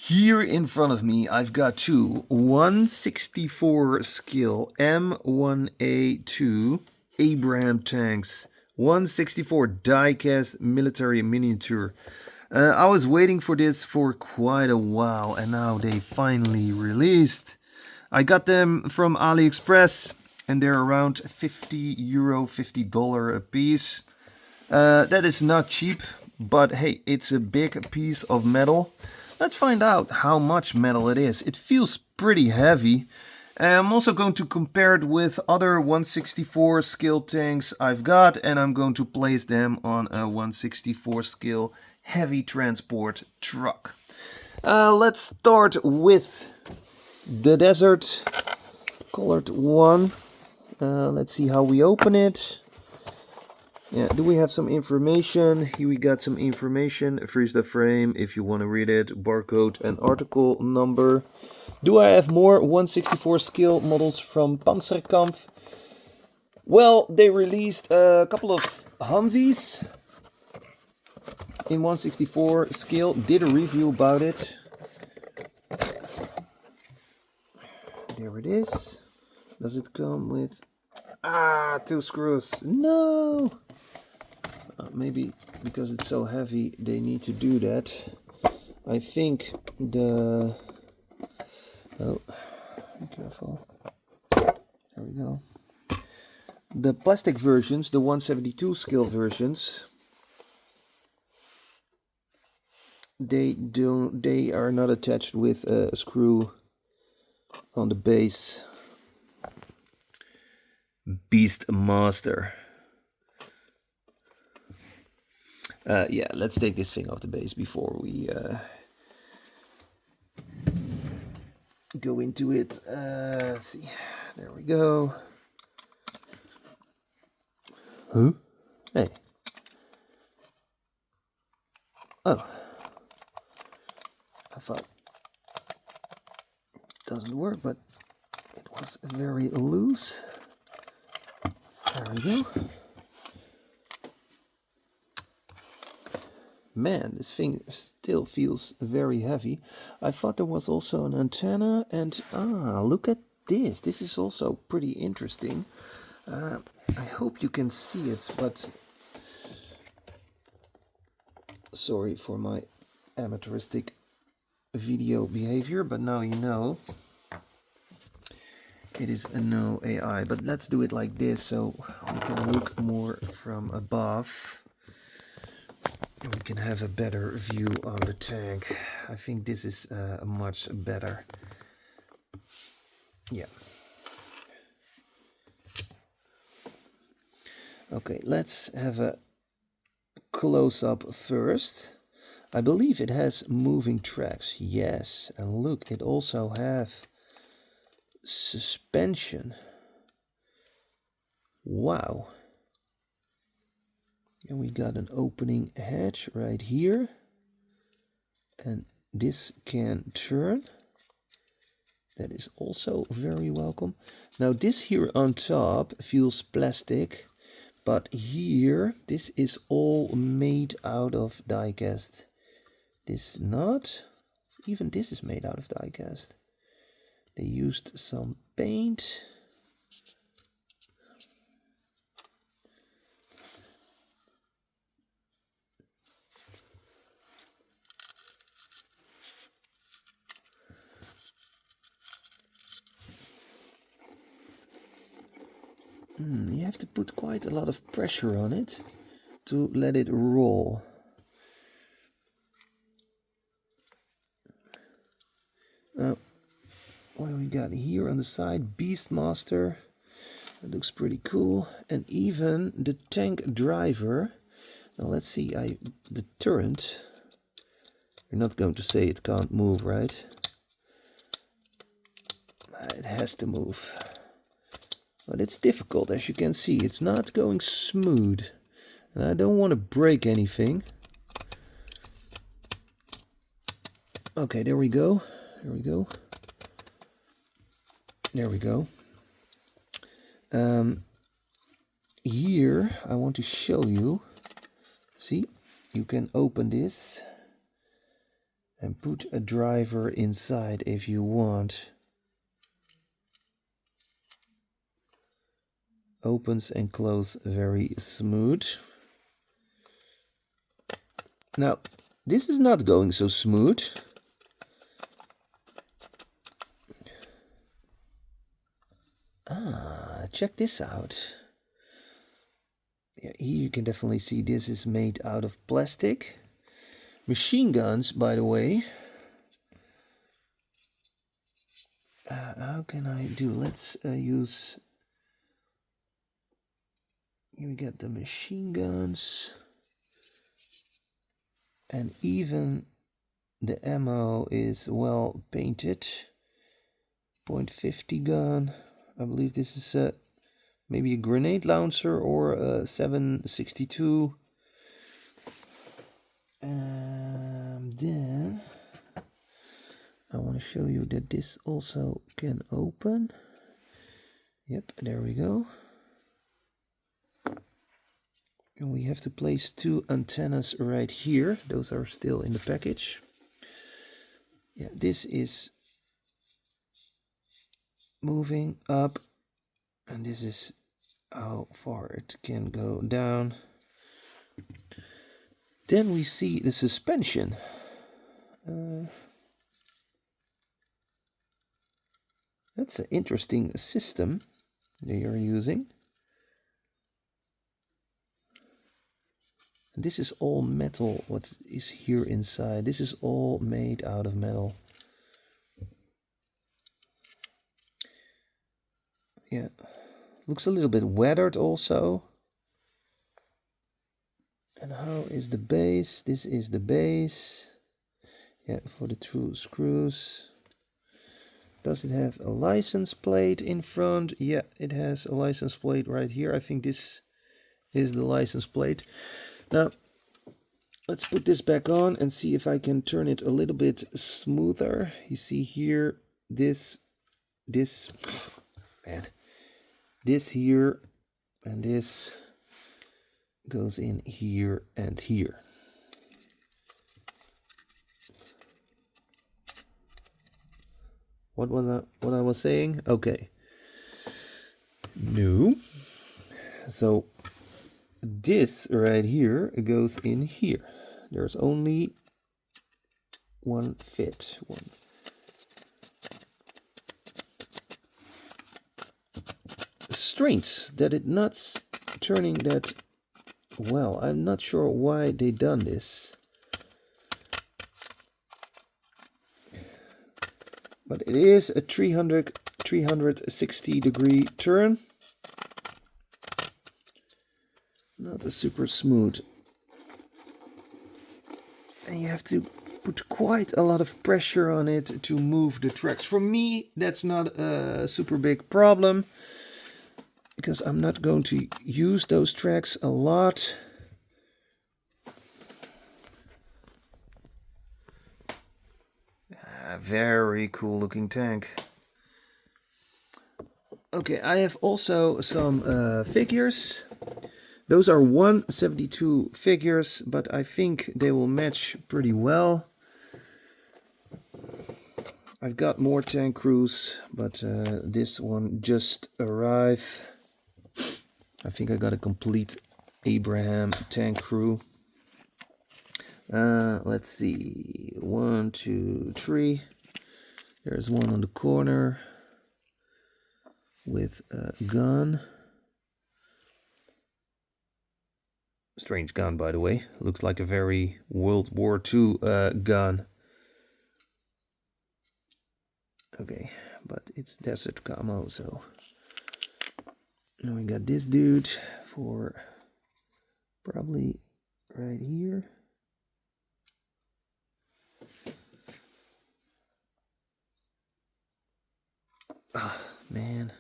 Here in front of me, I've got two 164 skill M1A2 Abrams tanks, 164 diecast military miniature. I was waiting for this for quite a while, and now they finally released. I got them from Aliexpress, and they're around €50, $50 a piece. That is not cheap, but hey, it's a big piece of metal. Let's find out how much metal it is. It feels pretty heavy. I'm also going to compare it with other 164 skill tanks I've got, and I'm going to place them on a 164 skill heavy transport truck. Let's start with the desert colored one. Let's see how we open it. Yeah, do we have some information? Here we got some information. Freeze the frame if you want to read it. Barcode and article number. Do I have more 164 skill models from Panzerkampf? Well, they released a couple of Humvees in 164 skill. Did a review about it. There it is. Does it come with... two screws. No! Maybe because it's so heavy they need to do that. I think the... Oh, be careful. There we go. The plastic versions, the 172 skill versions, they are not attached with a screw on the base. Beast Master. Yeah, let's take this thing off the base before we go into it. Let's see. There we go. Huh? Hey. Oh. I thought it doesn't work, but it was very loose. There we go. Man, this thing still feels very heavy. I thought there was also an antenna, and look at this. This is also pretty interesting. I hope you can see it, but sorry for my amateuristic video behavior, but now you know. It is a no AI, but let's do it like this so we can look more from above. We can have a better view on the tank. I think this is much better. Yeah. Okay, let's have a close-up first. I believe it has moving tracks. Yes, and look, it also has suspension. Wow. And we got an opening hatch right here, and this can turn. That is also very welcome. Now this here on top feels plastic, but here this is all made out of diecast. This not, even this is made out of diecast. They used some paint. You have to put quite a lot of pressure on it to let it roll. Now, what do we got here on the side? Beastmaster. That looks pretty cool. And even the tank driver. Now let's see, the turret. You're not going to say it can't move, right? It has to move. But it's difficult, as you can see. It's not going smooth. And I don't want to break anything. Okay, there we go. There we go. There we go. Here, I want to show you. See, you can open this. and put a driver inside if you want. Opens and closes very smooth. Now, this is not going so smooth. Check this out. Yeah, here you can definitely see this is made out of plastic. Machine guns, by the way. How can I do? Let's use... Here we get the machine guns. And even the ammo is well painted. .50 gun. I believe this is maybe a grenade launcher or a 7.62. And then I want to show you that this also can open. Yep, there we go. And we have to place 2 antennas right here. Those are still in the package. Yeah, this is moving up, and this is how far it can go down. Then we see the suspension. That's an interesting system they are using. This is all metal, what is here inside. This is all made out of metal. Yeah, looks a little bit weathered also. And how is the base? This is the base. Yeah, for the 2 screws. Does it have a license plate in front? Yeah, it has a license plate right here. I think this is the license plate. Now, let's put this back on and see if I can turn it a little bit smoother. You see here, this here, and this goes in here and here. What I was saying? Okay. No. So this right here goes in here. There's only one fit. Strange that it's not turning that well. I'm not sure why they done this. But it is a 360 degree turn. Not a super smooth. And you have to put quite a lot of pressure on it to move the tracks. For me, that's not a super big problem, because I'm not going to use those tracks a lot. Very cool looking tank. Okay, I have also some figures. Those are 172 figures, but I think they will match pretty well. I've got more tank crews, but this one just arrived. I think I got a complete Abrams Tank crew. Let's see, 1, 2, 3. There's one on the corner with a gun. Strange gun, by the way. Looks like a very World War II gun. Okay, but it's desert camo, so. Now we got this dude for probably right here. Ah, man.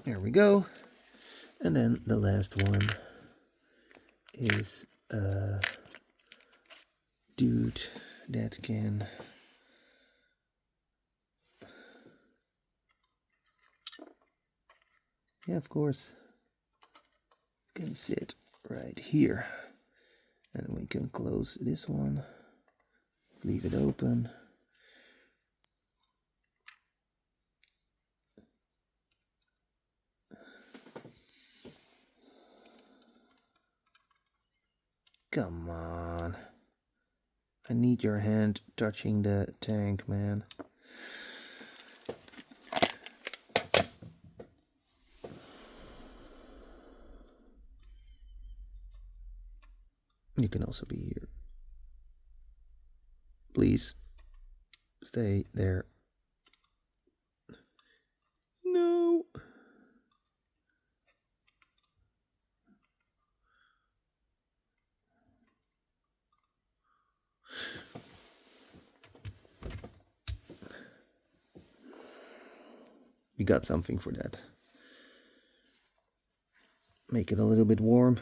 There we go. And then the last one is a dude that can Yeah, of course. It can sit right here. And we can close this one. Leave it open. Come on. I need your hand touching the tank, man. You can also be here. Please. Stay there. No. We got something for that. Make it a little bit warm.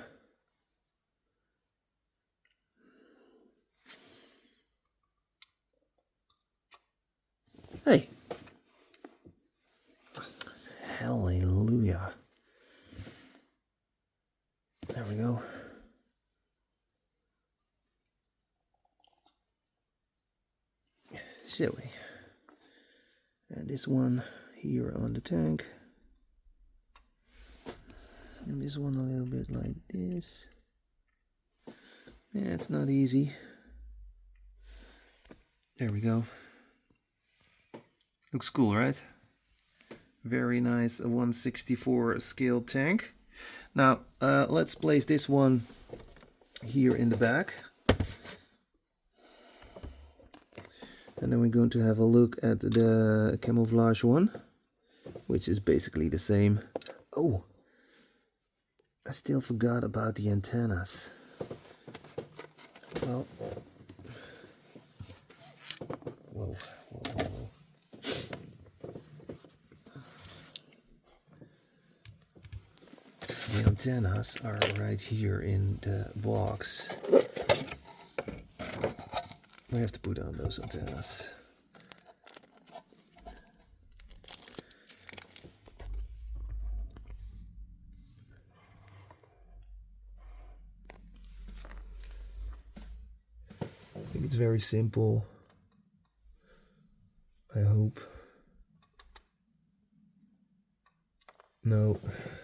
Hey. Hallelujah. There we go. Silly. And this one here on the tank. And this one a little bit like this. Yeah, it's not easy. There we go. Looks cool, right? Very nice 1/64 scale tank. Now, let's place this one here in the back. And then we're going to have a look at the Camouflage one, which is basically the same. Oh, I still forgot about the antennas. Well, whoa. The antennas are right here in the box. We have to put on those antennas. I think it's very simple. I hope. No,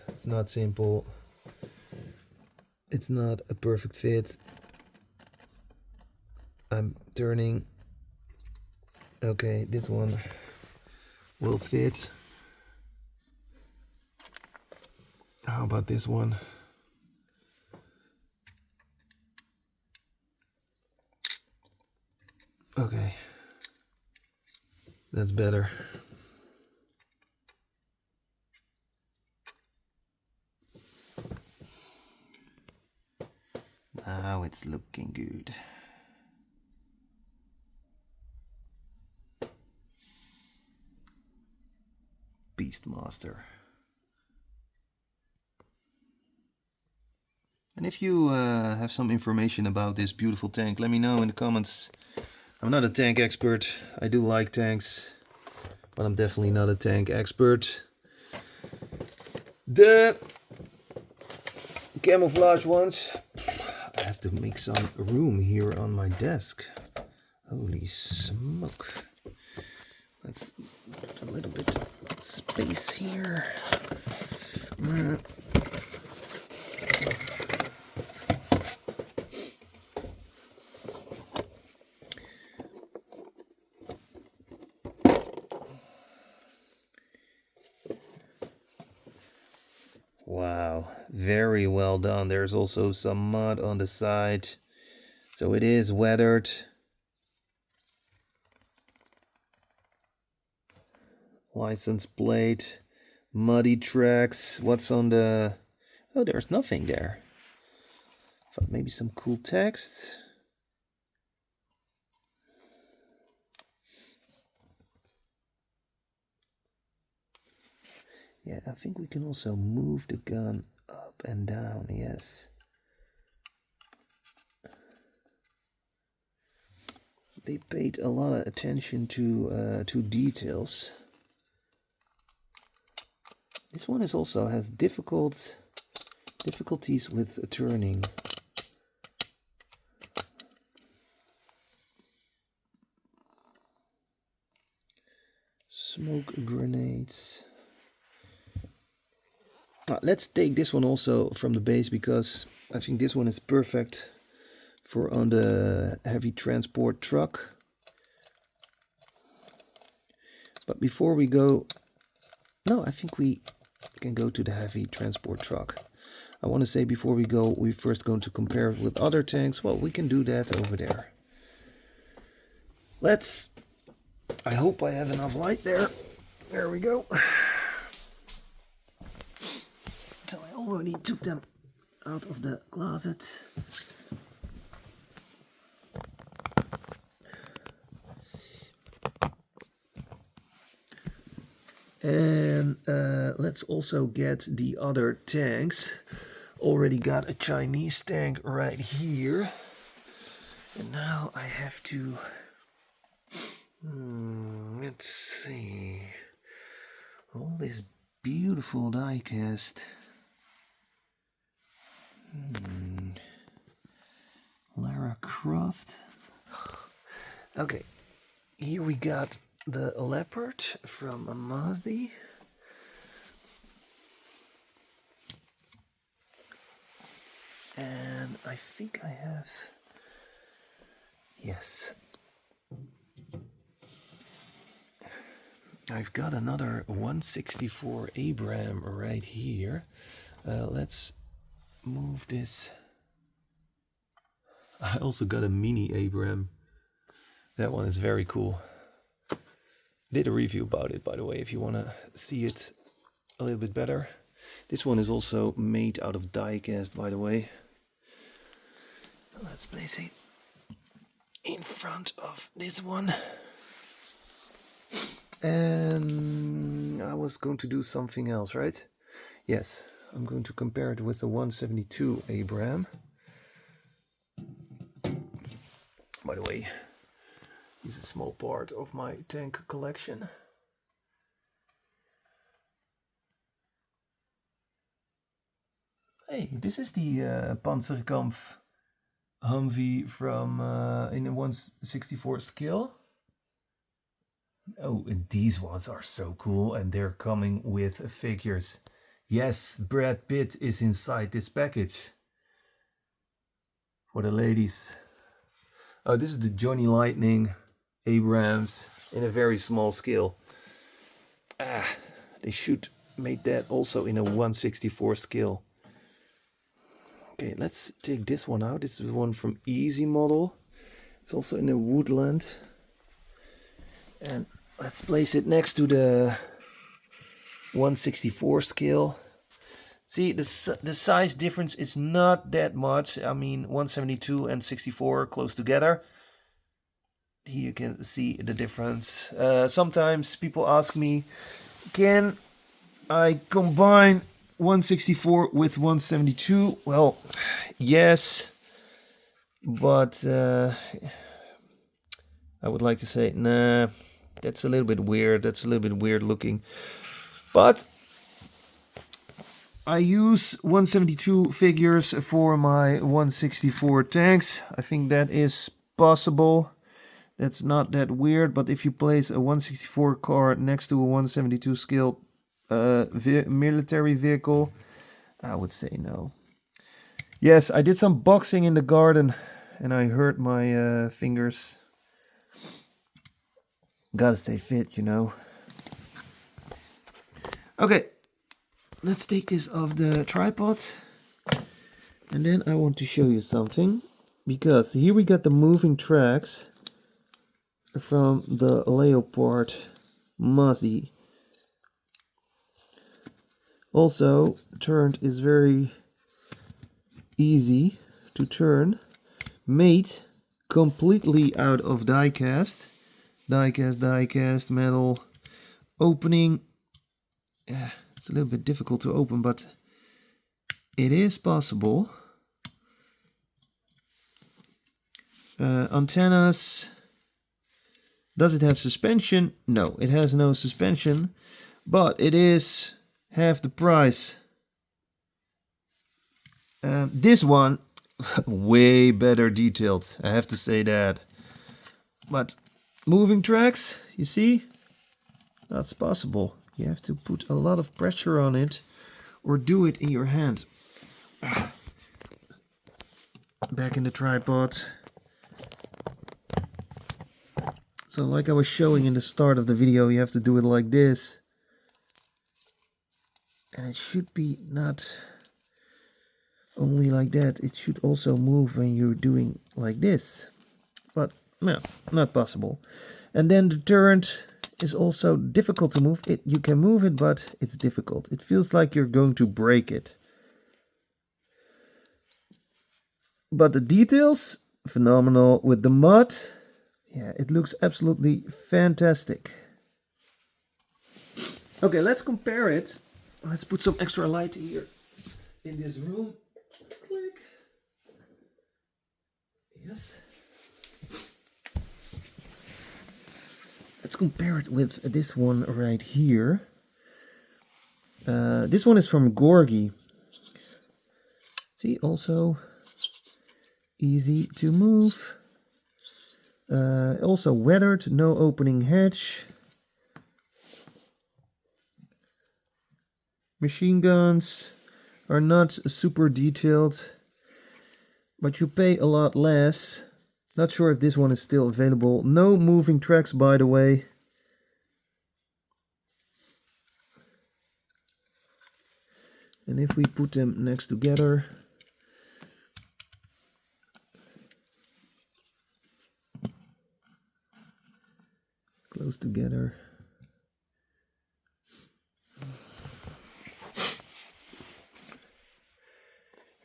it's not simple. It's not a perfect fit. I'm turning. Okay, this one will fit. How about this one? Okay, that's better. Now it's looking good. Beastmaster. And if you have some information about this beautiful tank, let me know in the comments. I'm not a tank expert. I do like tanks, but I'm definitely not a tank expert. The Camouflage ones. I have to make some room here on my desk. Holy smoke. Let's put a little bit of space here. Wow, very well done. There's also some mud on the side, so it is weathered. License plate, muddy tracks. What's on the... Oh, there's nothing there. Thought maybe some cool text. Yeah, I think we can also move the gun up and down, yes. They paid a lot of attention to details. This one is also has difficulties with turning. Smoke grenades. Let's take this one also from the base, because I think this one is perfect for on the heavy transport truck. But before we go, no, I think we can go to the heavy transport truck. I want to say before we go, we're first going to compare it with other tanks. Well, we can do that over there. I hope I have enough light there. There we go. So I already took them out of the closet. And let's also get the other tanks. Already got a Chinese tank right here. And now I have to... let's see. All this beautiful diecast. Lara Croft. Okay, here we got the Leopard from Mazda. And I think I have... Yes. I've got another 164 Abrams right here. Let's move this. I also got a mini Abrams. That one is very cool. Did a review about it, by the way, if you want to see it a little bit better. This one is also made out of diecast, by the way. Let's place it in front of this one. And I was going to do something else, right? Yes, I'm going to compare it with the 172 Abrams. By the way, this is a small part of my tank collection. Hey, this is the Panzerkampf Humvee from in a 164 scale. Oh, and these ones are so cool, and they're coming with figures. Yes, Brad Pitt is inside this package. For the ladies. Oh, this is the Johnny Lightning Abrams in a very small scale. They should make that also in a 164 scale. Okay, let's take this one out. This is one from Easy Model. It's also in a woodland. And let's place it next to the 164 scale. See, the size difference is not that much. I mean, 172 and 64 are close together. Here you can see the difference. Sometimes people ask me, can I combine 164 with 172? Well, yes, but I would like to say, nah, that's a little bit weird. That's a little bit weird looking. But I use 172 figures for my 164 tanks. I think that is possible. That's not that weird, but if you place a 164 car next to a 172 scale military vehicle, I would say no. Yes, I did some boxing in the garden and I hurt my fingers. Gotta stay fit, you know. Okay, let's take this off the tripod. And then I want to show you something. Because here we got the moving tracks from the Leopard Mazda. Also, turned is very easy to turn. Made completely out of diecast. Diecast, metal. Opening. It's a little bit difficult to open, but it is possible. Antennas. Does it have suspension? No, it has no suspension, but it is half the price. This one, way better detailed, I have to say that. But moving tracks, you see, that's possible. You have to put a lot of pressure on it or do it in your hand. Back in the tripod. So like I was showing in the start of the video, you have to do it like this. And it should be not only like that, it should also move when you're doing like this. But no, not possible. And then the turret is also difficult to move. You can move it, but it's difficult. It feels like you're going to break it. But the details, phenomenal. With the mud, yeah, it looks absolutely fantastic. Okay, let's compare it. Let's put some extra light here in this room. Click. Yes. Let's compare it with this one right here. This one is from Gorgi. See, also easy to move. Also weathered, no opening hatch. Machine guns are not super detailed, but you pay a lot less. Not sure if this one is still available. No moving tracks, by the way. And if we put them next together, close together,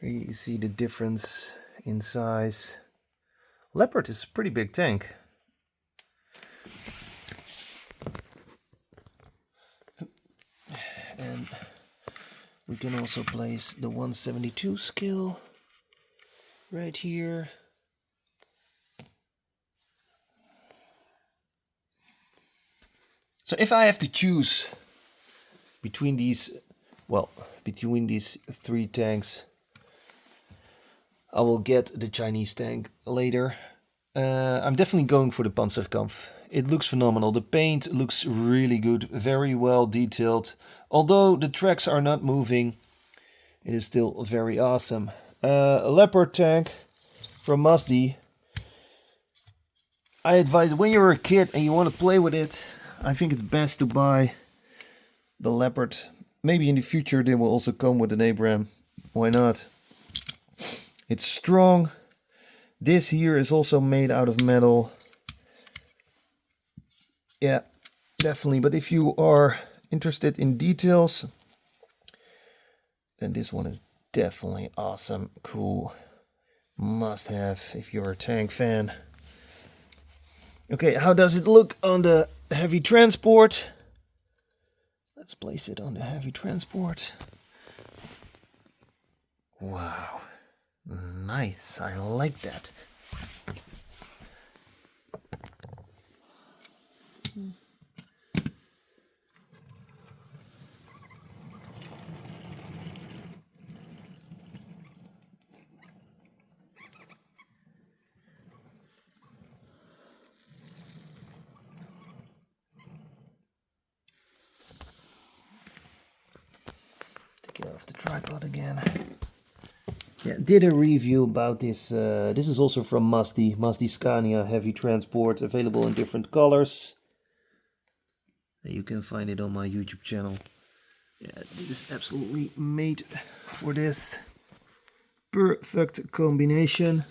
here you see the difference in size. Leopard is a pretty big tank. And we can also place the 172 skill right here. So if I have to choose between these, between these three tanks, I will get the Chinese tank later. I'm definitely going for the Panzerkampf. It looks phenomenal. The paint looks really good, very well detailed. Although the tracks are not moving, it is still very awesome. A Leopard tank from Mazda. I advise when you're a kid and you want to play with it, I think it's best to buy the Leopard. Maybe in the future they will also come with an Abrams. Why not? It's strong. This here is also made out of metal. Yeah, definitely. But if you are interested in details, then this one is definitely awesome, cool, must have if you're a tank fan. Okay, how does it look on the heavy transport? Let's place it on the heavy transport. Wow. Nice, I like that. Take it off the tripod again. Yeah, did a review about this. This is also from Mazda Scania Heavy Transport, available in different colors. You can find it on my YouTube channel. Yeah, it is absolutely made for this. Perfect combination.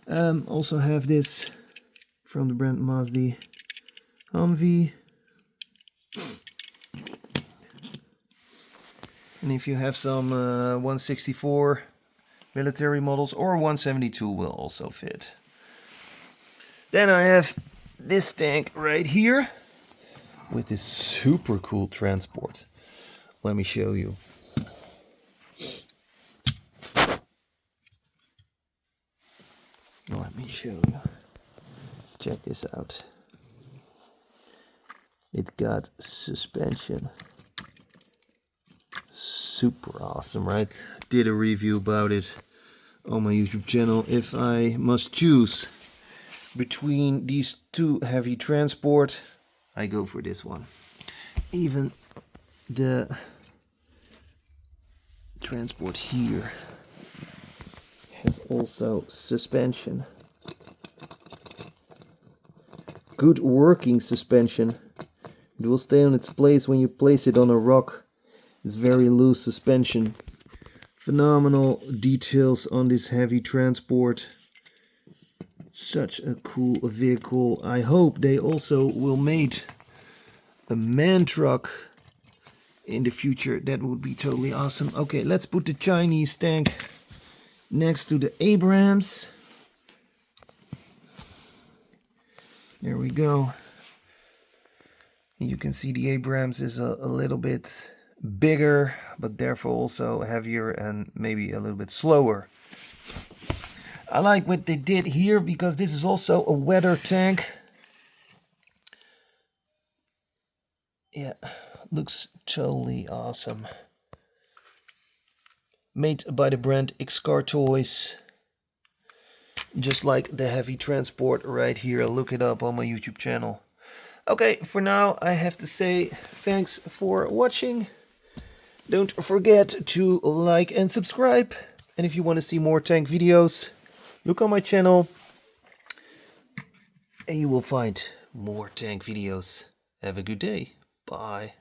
Also have this from the brand Mazda Humvee. And if you have some 164 military models or 172 will also fit. Then I have this tank right here with this super cool transport. Let me show you. Let me show you. Check this out. It got suspension. super awesome, right? Did a review about it on my YouTube channel. If I must choose between these two heavy transport, I go for this one. Even the transport here has also suspension. Good working suspension. It will stay on its place when you place it on a rock. It's very loose suspension. Phenomenal details on this heavy transport. Such a cool vehicle. I hope they also will make a man truck in the future. That would be totally awesome. Okay, let's put the Chinese tank next to the Abrams. There we go. You can see the Abrams is a little bit bigger, but therefore also heavier and maybe a little bit slower. I like what they did here because this is also a weather tank. Yeah, looks totally awesome. Made by the brand X-Car Toys. Just like the heavy transport right here. Look it up on my YouTube channel. Okay, for now I have to say thanks for watching. Don't forget to like and subscribe. And if you want to see more tank videos, look on my channel and you will find more tank videos. Have a good day. Bye.